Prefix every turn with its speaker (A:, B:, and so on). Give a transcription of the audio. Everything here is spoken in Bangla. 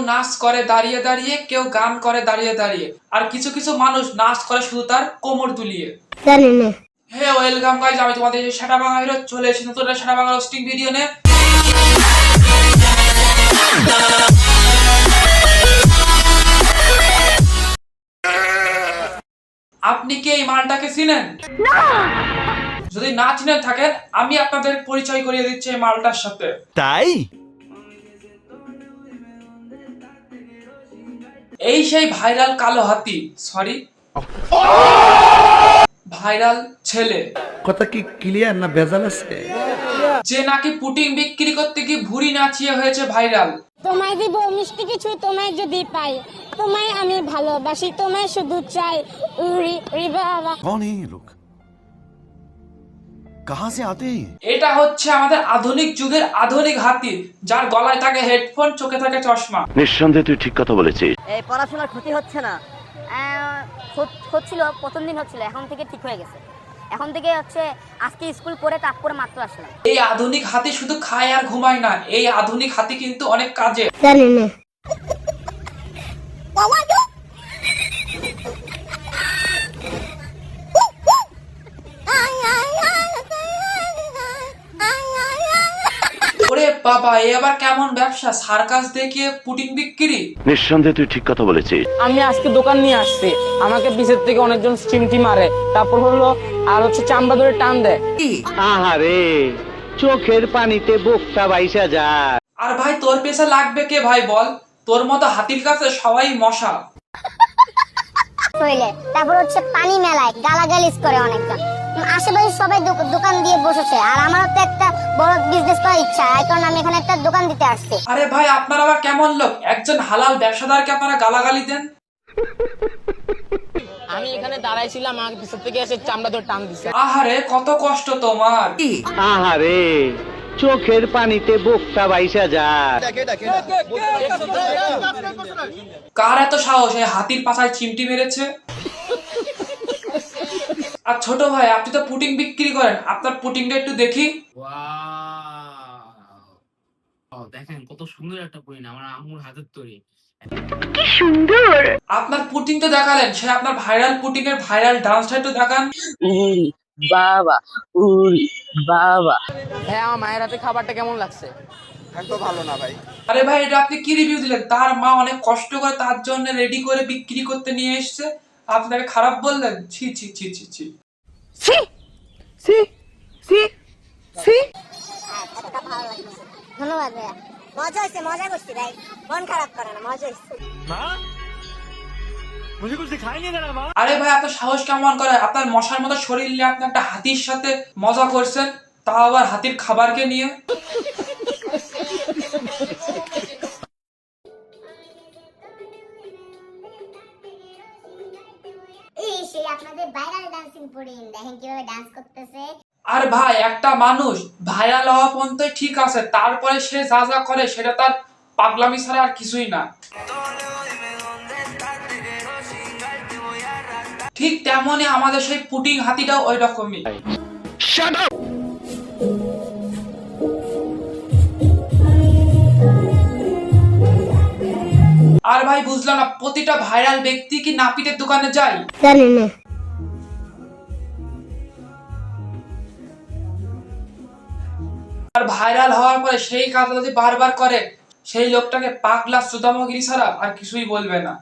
A: নাচ করে দাঁড়িয়ে দাঁড়িয়ে, কেউ গান করে দাঁড়িয়ে দাঁড়িয়ে, আর কিছু কিছু মানুষ নাচ করে শুধু তার কোমর দুলিয়ে।
B: জানি না।
A: হে ওয়েলকাম গাইজ, আমি তোমাদের সেটা বাংলা হিরো চলে এসেছি নতুন একটা সেটা বাংলা রোস্টিং ভিডিও নিয়ে। আপনি কি এই মালটাকে চিনেন? যদি না চিনে থাকেন, আমি আপনাদের পরিচয় করিয়ে দিচ্ছি এই মালটার সাথে।
C: তাই
A: এই সেই ভাইরাল কালো হাতি, সরি ভাইরাল ছেলে,
D: কথা কি ক্লিয়ার না ভেজাল আছে?
A: যে নাকি পুটিং বিক্রি করতে গিয়ে ভুঁড়ি নাচিয়ে হয়েছে ভাইরাল।
B: তোমায় দিব মিষ্টি কিছু, তোমায় যদি পাই, তোমায় আমি ভালোবাসি, তোমায় শুধু চাই। উরি উরি বাবা।
C: कौन है ये लोग कहां से आते हैं?
A: এটা হচ্ছে আমাদের আধুনিক যুগের আধুনিক হাতি, যার গলায় থাকে হেডফোন, চোখে থাকে চশমা।
E: নিঃসন্দেহে তুই ঠিক কথা বলেছিস।
F: এই পড়াশোনার ক্ষতি হচ্ছে না, হচ্ছিল প্রথম দিন হচ্ছিল, এখন থেকে ঠিক হয়ে গেছে। এখন থেকে হচ্ছে আজকে স্কুল করে তারপর মাত্র আসলাম।
A: এই আধুনিক হাতি শুধু খায় আর ঘুমায় না, এই আধুনিক হাতি কিন্তু অনেক কাজে।
B: জানি না।
A: ওরে বাবা, এ আবার কেমন ব্যবসা? সার্কাস দেখিয়ে পুটিং বিক্রি?
E: নিঃসন্দেহে তুই ঠিক কথা বলেছিস।
G: আমি আজকে দোকান নিয়ে আসছি, আমাকে পিছের থেকে অনেকজন চিমটি মারে, তারপর হলো আর হচ্ছে চামড়া ধরে টান দেয়।
H: আহারে, চোখের পানিতে বুকটা বাইসা যায়।
A: আর ভাই তোর পেছনে লাগবে কে ভাই বল? তোর মতো হাতির কাছে সবাই মশা।
B: তারপর হচ্ছে পানি মেলায় গালাগালিজ করে অনেকজন, আশেপাশে সবাই দোকান দিয়ে বসেছে, আর আমারও তো একটা বড় বিজনেস করার ইচ্ছা, এই কারণে আমি এখানে একটা দোকান দিতে আসছি।
A: আরে ভাই, আপনারা আবার কেমন লোক? একজন হালাল ব্যবসাদারকে আপনারা গালাগালি দেন?
G: আমি এখানে দাঁড়াইছিলাম, আমাকে পিছের থেকে এসে চামড়া ধরে টান দিছে।
A: আহারে, কত কষ্ট তোমার।
H: আহারে, চোখের পানিতে বুকটা বাইসা যায়।
A: কার এত সাহস এই হাতির পাছায় চিমটি মেরেছে? আর ছোট ভাই, আপনি তো পুটিং বিক্রি করেন, আপনার পুটিংটা একটু দেখি।
I: দেখেন কত সুন্দর একটা পুডিং, আমার আম্মুর হাতের তৈরি।
A: আপনার পুটিং তো দেখালেন, সে আপনার ভাইরাল পুটিং এর ভাইরাল ডান্সটা একটু দেখান।
G: উরি বাবা, উরি বাবা। হ্যাঁ, আমার মায়ের হাতে খাবারটা কেমন লাগছে?
A: আরে ভাই, এটা আপনি কি রিভিউ দিলেন? তার মা অনেক কষ্ট করে তার জন্য রেডি করে বিক্রি করতে নিয়ে এসেছে, আপনাকে খারাপ বললেন? ছি ছি ছি ছি ছি।
G: সি সি সি সি।
B: ধন্যবাদ ভাইয়া, মজা হয়েছে, মজা করছি ভাই, মন খারাপ করে না, মজা হয়েছে।
A: আরে ভাই, এত সাহস কেমন করে? আপনার মশার মতো শরীর নিয়ে আপনি একটা হাতির সাথে মজা করছেন, তাও আবার হাতির খাবারকে নিয়ে।
B: এই সেই আপনাদের ভাইরাল ডান্সিং পুডিং, দেখেন কিভাবে ডান্স করতেছে।
A: আর ভাই, একটা মানুষ ভাইরাল হওয়া পর্যন্ত ঠিক আছে, তারপরে সে যা যা করে সেটা তার পাগলামি ছাড়া আর কিছুই না। ঠিক তেমনই আমাদের সেই পুটিং হাতিটাও ওই রকমই। আর ভাই বুঝলাম না, প্রতিটা ভাইরাল ব্যক্তি কি নাপিতের দোকানে যায়?
B: জানি না।
A: আর ভাইরাল হওয়ার পরে সেই কাজটা যদি বারবার করে, সেই লোকটাকে পাগলা সুদামগিরি ছাড়া আর কিছুই বলবে না।